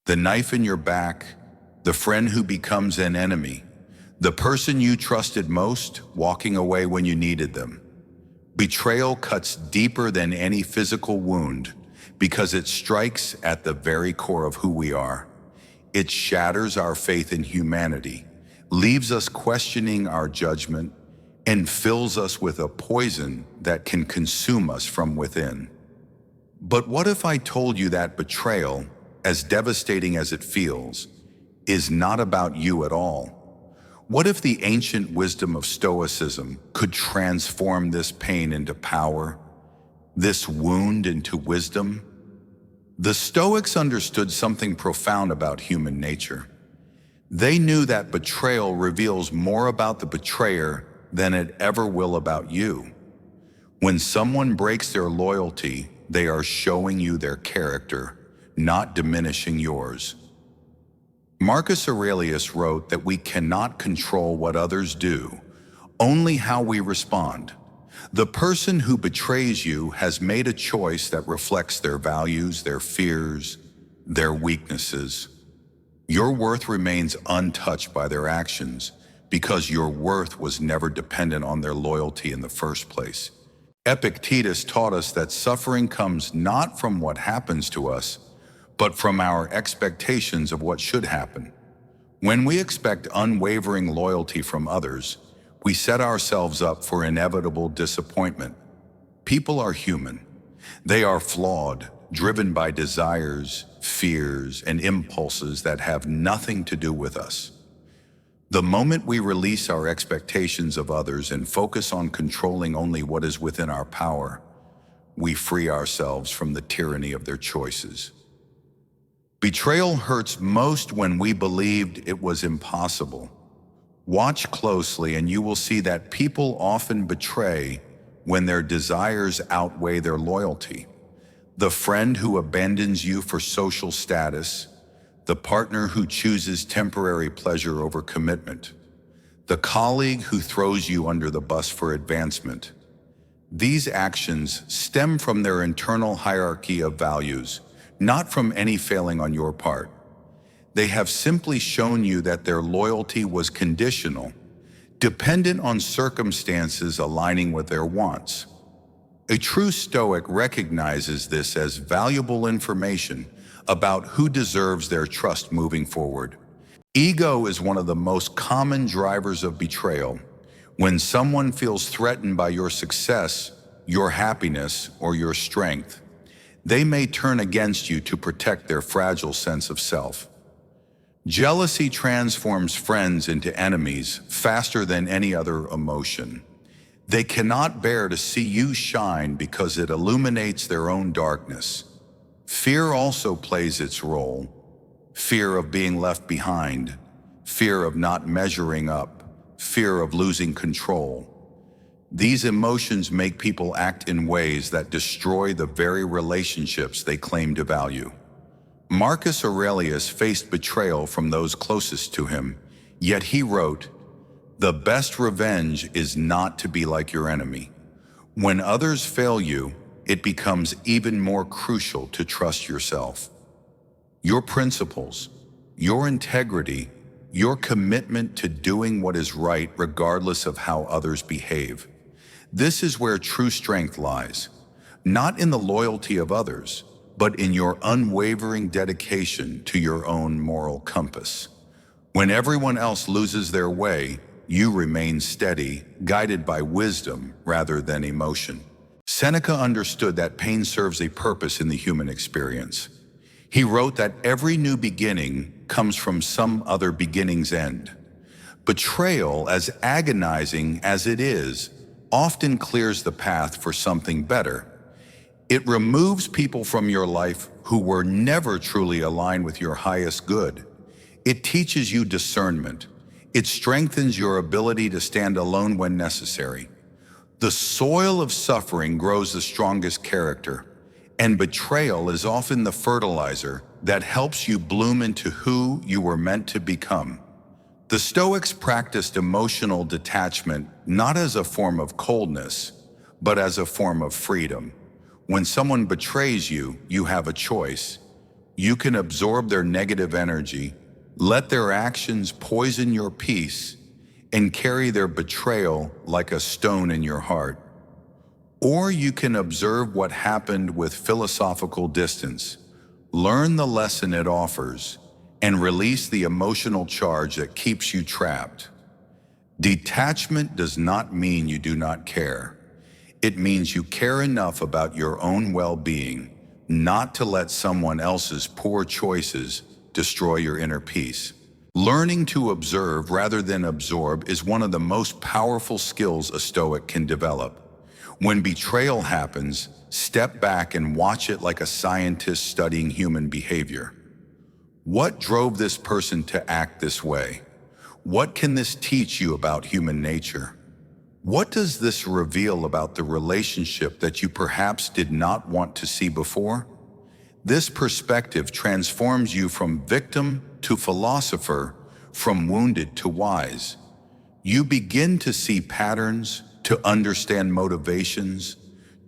The knife in your back, the friend who becomes an enemy, the person you trusted most walking away when you needed them. Betrayal cuts deeper than any physical wound because it strikes at the very core of who we are. It shatters our faith in humanity, leaves us questioning our judgment, and fills us with a poison that can consume us from within. But what if I told you that betrayal, as devastating as it feels, is not about you at all? What if the ancient wisdom of Stoicism could transform this pain into power, this wound into wisdom? The Stoics understood something profound about human nature. They knew that betrayal reveals more about the betrayer than it ever will about you. When someone breaks their loyalty, they are showing you their character, not diminishing yours. Marcus Aurelius wrote that we cannot control what others do, only how we respond. The person who betrays you has made a choice that reflects their values, their fears, their weaknesses. Your worth remains untouched by their actions because your worth was never dependent on their loyalty in the first place. Epictetus taught us that suffering comes not from what happens to us, but from our expectations of what should happen. When we expect unwavering loyalty from others, we set ourselves up for inevitable disappointment. People are human. They are flawed, driven by desires, fears, and impulses that have nothing to do with us. The moment we release our expectations of others and focus on controlling only what is within our power, we free ourselves from the tyranny of their choices. Betrayal hurts most when we believed it was impossible. Watch closely and you will see that people often betray when their desires outweigh their loyalty. The friend who abandons you for social status, the partner who chooses temporary pleasure over commitment, the colleague who throws you under the bus for advancement. These actions stem from their internal hierarchy of values, not from any failing on your part. They have simply shown you that their loyalty was conditional, dependent on circumstances aligning with their wants. A true Stoic recognizes this as valuable information about who deserves their trust moving forward. Ego is one of the most common drivers of betrayal. When someone feels threatened by your success, your happiness, or your strength, they may turn against you to protect their fragile sense of self. Jealousy transforms friends into enemies faster than any other emotion. They cannot bear to see you shine because it illuminates their own darkness. Fear also plays its role. Fear of being left behind, fear of not measuring up, fear of losing control. These emotions make people act in ways that destroy the very relationships they claim to value. Marcus Aurelius faced betrayal from those closest to him, yet he wrote, "The best revenge is not to be like your enemy." When others fail you, it becomes even more crucial to trust yourself. Your principles, your integrity, your commitment to doing what is right regardless of how others behave. This is where true strength lies, not in the loyalty of others, but in your unwavering dedication to your own moral compass. When everyone else loses their way, you remain steady, guided by wisdom rather than emotion. Seneca understood that pain serves a purpose in the human experience. He wrote that every new beginning comes from some other beginning's end. Betrayal, as agonizing as it is, often clears the path for something better. It removes people from your life who were never truly aligned with your highest good. It teaches you discernment. It strengthens your ability to stand alone when necessary. The soil of suffering grows the strongest character, and betrayal is often the fertilizer that helps you bloom into who you were meant to become. The Stoics practiced emotional detachment not as a form of coldness, but as a form of freedom. When someone betrays you, you have a choice. You can absorb their negative energy, let their actions poison your peace, and carry their betrayal like a stone in your heart. Or you can observe what happened with philosophical distance, learn the lesson it offers, and release the emotional charge that keeps you trapped. Detachment does not mean you do not care. It means you care enough about your own well-being not to let someone else's poor choices destroy your inner peace. Learning to observe rather than absorb is one of the most powerful skills a Stoic can develop. When betrayal happens, step back and watch it like a scientist studying human behavior. What drove this person to act this way? What can this teach you about human nature? What does this reveal about the relationship that you perhaps did not want to see before? This perspective transforms you from victim to philosopher, from wounded to wise. You begin to see patterns, to understand motivations,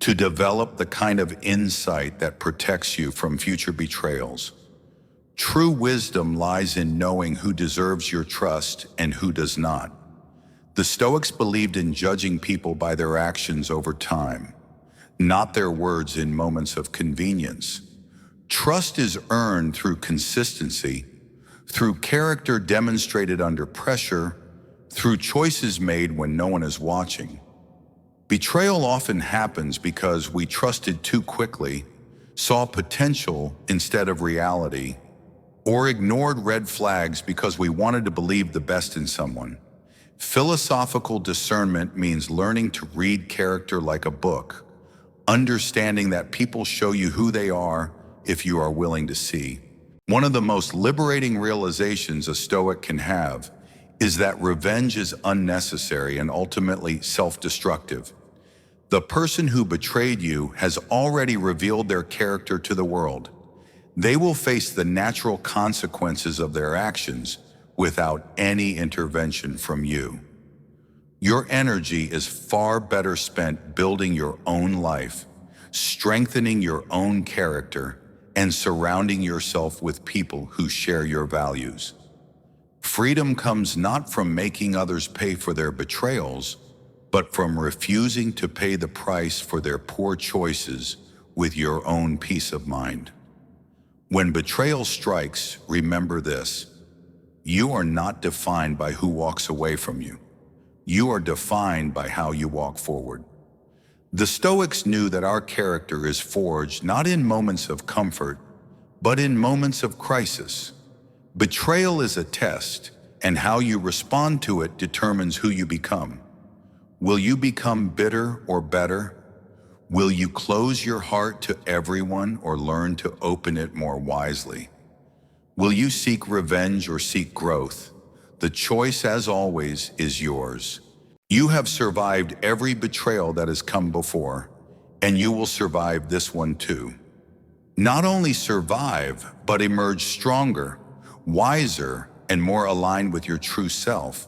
to develop the kind of insight that protects you from future betrayals. True wisdom lies in knowing who deserves your trust and who does not. The Stoics believed in judging people by their actions over time, not their words in moments of convenience. Trust is earned through consistency, through character demonstrated under pressure, through choices made when no one is watching. Betrayal often happens because we trusted too quickly, saw potential instead of reality, or ignored red flags because we wanted to believe the best in someone. Philosophical discernment means learning to read character like a book, understanding that people show you who they are if you are willing to see. One of the most liberating realizations a Stoic can have is that revenge is unnecessary and ultimately self-destructive. The person who betrayed you has already revealed their character to the world. They will face the natural consequences of their actions without any intervention from you. Your energy is far better spent building your own life, strengthening your own character, and surrounding yourself with people who share your values. Freedom comes not from making others pay for their betrayals, but from refusing to pay the price for their poor choices with your own peace of mind. When betrayal strikes, remember this: you are not defined by who walks away from you. You are defined by how you walk forward. The Stoics knew that our character is forged not in moments of comfort, but in moments of crisis. Betrayal is a test, and how you respond to it determines who you become. Will you become bitter or better? Will you close your heart to everyone or learn to open it more wisely? Will you seek revenge or seek growth? The choice, as always, is yours. You have survived every betrayal that has come before, and you will survive this one too. Not only survive, but emerge stronger, wiser, and more aligned with your true self.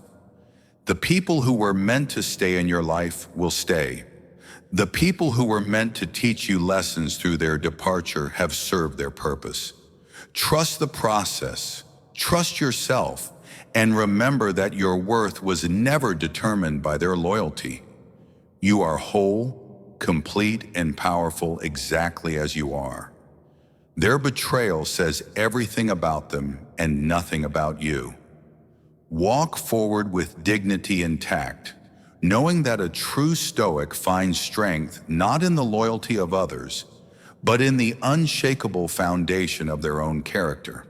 The people who were meant to stay in your life will stay. The people who were meant to teach you lessons through their departure have served their purpose. Trust the process, trust yourself, and remember that your worth was never determined by their loyalty. You are whole, complete, and powerful exactly as you are. Their betrayal says everything about them and nothing about you. Walk forward with dignity and tact, knowing that a true Stoic finds strength not in the loyalty of others, but in the unshakable foundation of their own character.